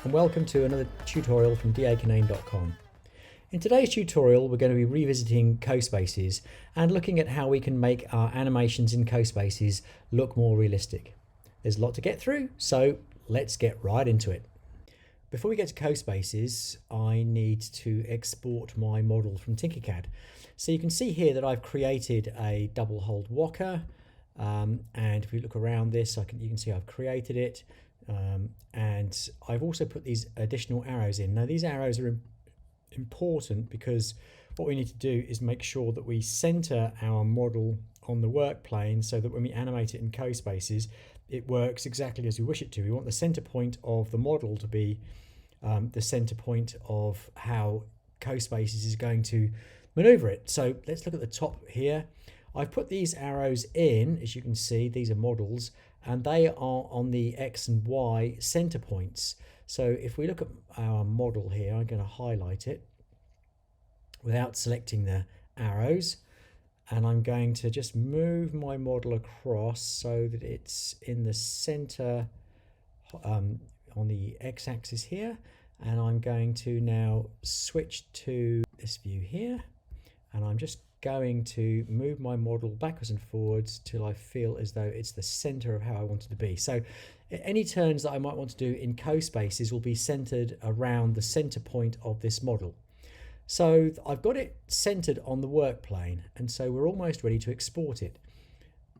and welcome to another tutorial from dacanane.com. In today's tutorial we're going to be revisiting CoSpaces and looking at how we can make our animations in CoSpaces look more realistic. There's a lot to get through, so let's get right into it. Before we get to CoSpaces, I need to export my model from Tinkercad. So you can see here that I've created a double hold waka, and if we look around this, you can see I've created it, and I've also put these additional arrows in. Now these arrows are important because what we need to do is make sure that we center our model on the work plane so that when we animate it in CoSpaces, it works exactly as we wish it to. We want the center point of the model to be the center point of how CoSpaces is going to maneuver it. So let's look at the top here. I've put these arrows in, as you can see, these are models, and they are on the X and Y center points. So if we look at our model here, I'm going to highlight it without selecting the arrows, and I'm going to just move my model across so that it's in the center on the X-axis here, and I'm going to now switch to this view here, and I'm just going to move my model backwards and forwards till I feel as though it's the center of how I want it to be. So any turns that I might want to do in CoSpaces will be centered around the center point of this model. So I've got it centered on the work plane, and so we're almost ready to export it.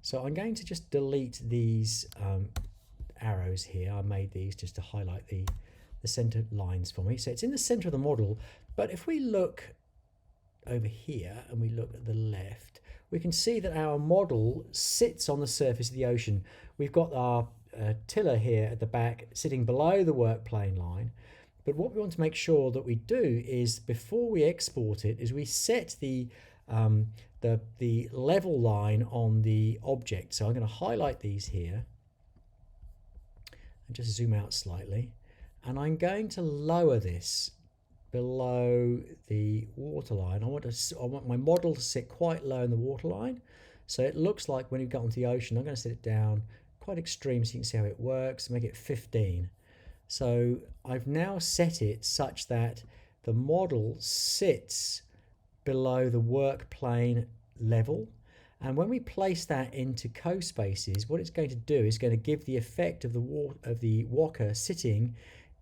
So I'm going to just delete these arrows here. I made these just to highlight the center lines for me. So it's in the center of the model, but if we look over here and we look at the left, we can see that our model sits on the surface of the ocean. We've got our tiller here at the back sitting below the work plane line, but what we want to make sure that we do is before we export it is we set the level line on the object. So I'm going to highlight these here and just zoom out slightly, and I'm going to lower this below the waterline. I want my model to sit quite low in the waterline, so it looks like when you get onto the ocean. I'm going to set it down quite extreme so you can see how it works. Make it 15. So I've now set it such that the model sits below the work plane level, and when we place that into CoSpaces, what it's going to do is going to give the effect of the waka sitting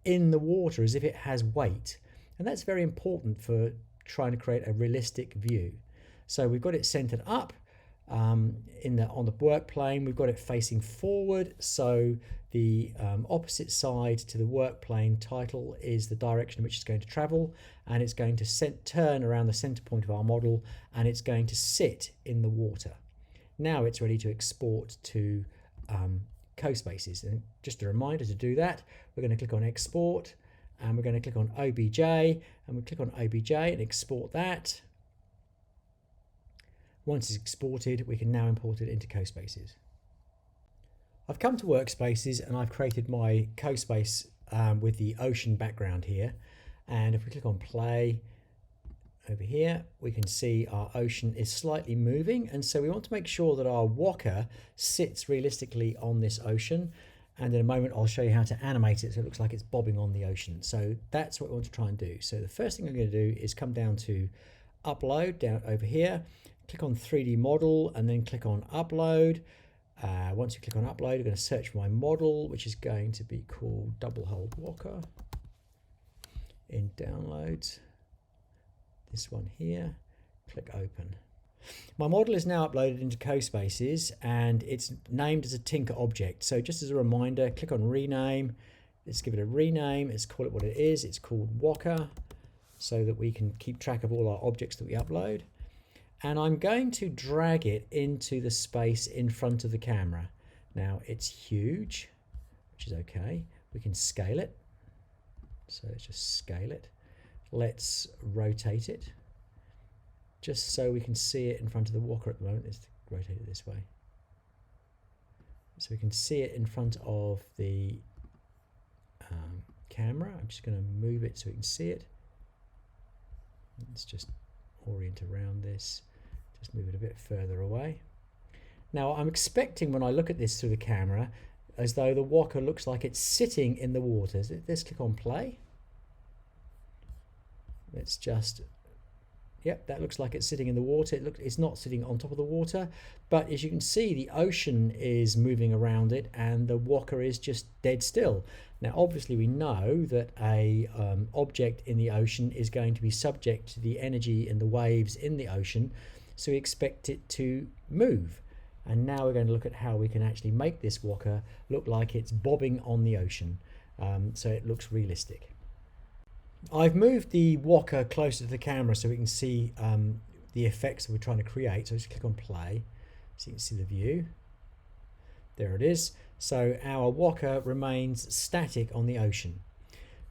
in the water as if it has weight. And that's very important for trying to create a realistic view. So we've got it centered up on the work plane. We've got it facing forward, so the opposite side to the work plane title is the direction in which it's going to travel, and it's going to turn around the center point of our model, and it's going to sit in the water. Now it's ready to export to CoSpaces. And just a reminder, to do that, we're going to click on Export, and we're going to click on OBJ, and we'll click on OBJ and export that. Once it's exported, we can now import it into CoSpaces. I've come to Workspaces and I've created my CoSpace with the ocean background here. And if we click on play over here, we can see our ocean is slightly moving, and so we want to make sure that our waka sits realistically on this ocean. And in a moment I'll show you how to animate it so it looks like it's bobbing on the ocean. So that's what we want to try and do. So the first thing I'm going to do is come down to Upload, down over here, click on 3D Model, and then click on Upload. Once you click on Upload, I'm going to search for my model, which is going to be called Double Hold Waka. In Downloads, this one here, click Open. My model is now uploaded into CoSpaces and it's named as a Tinker object. So just as a reminder, click on Rename. Let's give it a rename. Let's call it what it is. It's called Waka, so that we can keep track of all our objects that we upload. And I'm going to drag it into the space in front of the camera. Now it's huge, which is okay. We can scale it. So let's just scale it. Let's rotate it, just so we can see it in front of the waka at the moment. Let's rotate it this way. So we can see it in front of the camera. I'm just going to move it so we can see it. Let's just orient around this. Just move it a bit further away. Now I'm expecting when I look at this through the camera as though the waka looks like it's sitting in the water. Let's click on play. Let's just, yep, that looks like it's sitting in the water. It's not sitting on top of the water, but as you can see, the ocean is moving around it and the waka is just dead still. Now, obviously, we know that a object in the ocean is going to be subject to the energy and the waves in the ocean, so we expect it to move. And now we're going to look at how we can actually make this waka look like it's bobbing on the ocean, so it looks realistic. I've moved the waka closer to the camera so we can see the effects that we're trying to create. So just click on play so you can see the view. There it is. So our waka remains static on the ocean.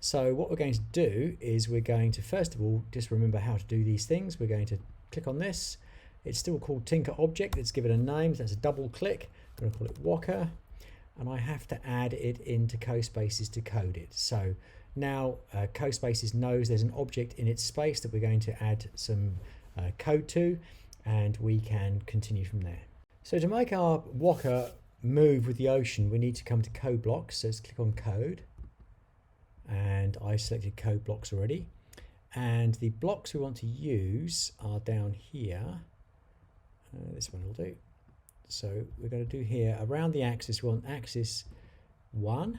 So what we're going to do is we're going to, first of all, just remember how to do these things. We're going to click on this. It's still called Tinker Object. Let's give it a name. So that's a double click. I'm going to call it waka. And I have to add it into CoSpaces to code it. So now CoSpaces knows there's an object in its space that we're going to add some code to, and we can continue from there. So to make our waka move with the ocean, we need to come to code blocks. So let's click on code, and I selected code blocks already. And the blocks we want to use are down here. This one will do. So we're going to do here around the axis, we want axis 1.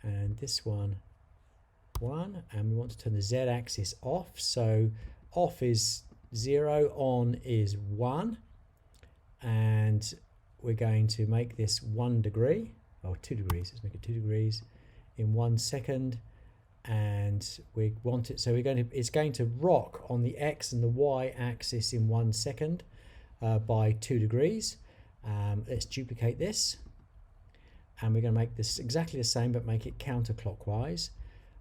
And this one 1, and we want to turn the z-axis off. So off is 0, on is 1, and we're going to make this 1 degree, or 2 degrees. Let's make it 2 degrees in 1 second, and we want it so it's going to rock on the x and the y axis in 1 second by 2 degrees. Let's duplicate this. And we're going to make this exactly the same, but make it counterclockwise.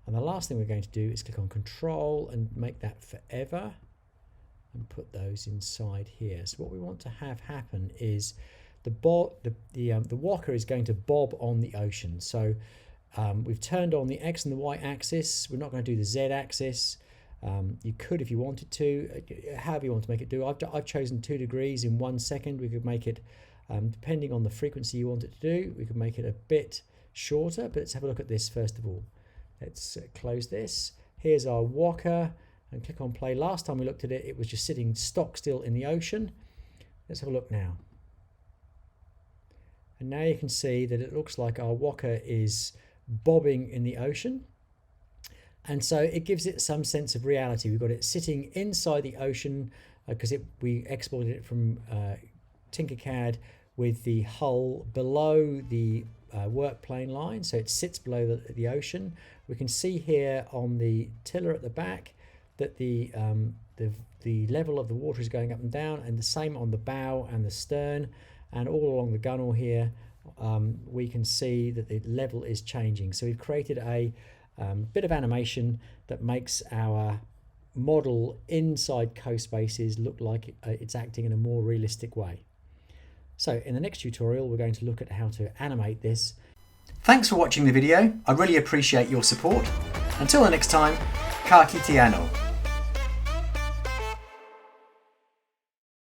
And the last thing we're going to do is click on Control and make that forever, and put those inside here. So what we want to have happen is the waka is going to bob on the ocean. So we've turned on the X and the Y axis. We're not going to do the Z axis. You could if you wanted to, however you want to make it do. I've chosen 2 degrees in 1 second. We could make it depending on the frequency you want it to do, we could make it a bit shorter, but let's have a look at this first of all. Let's close this. Here's our waka and click on play. Last time we looked at it, it was just sitting stock still in the ocean. Let's have a look now. And now you can see that it looks like our waka is bobbing in the ocean. And so it gives it some sense of reality. We've got it sitting inside the ocean because we exported it from Tinkercad with the hull below the work plane line, so it sits below the ocean. We can see here on the tiller at the back that the level of the water is going up and down, and the same on the bow and the stern, and all along the gunnel here we can see that the level is changing. So we've created a bit of animation that makes our model inside CoSpaces look like it's acting in a more realistic way. So in the next tutorial, we're going to look at how to animate this. Thanks for watching the video. I really appreciate your support. Until the next time, ka kite anō.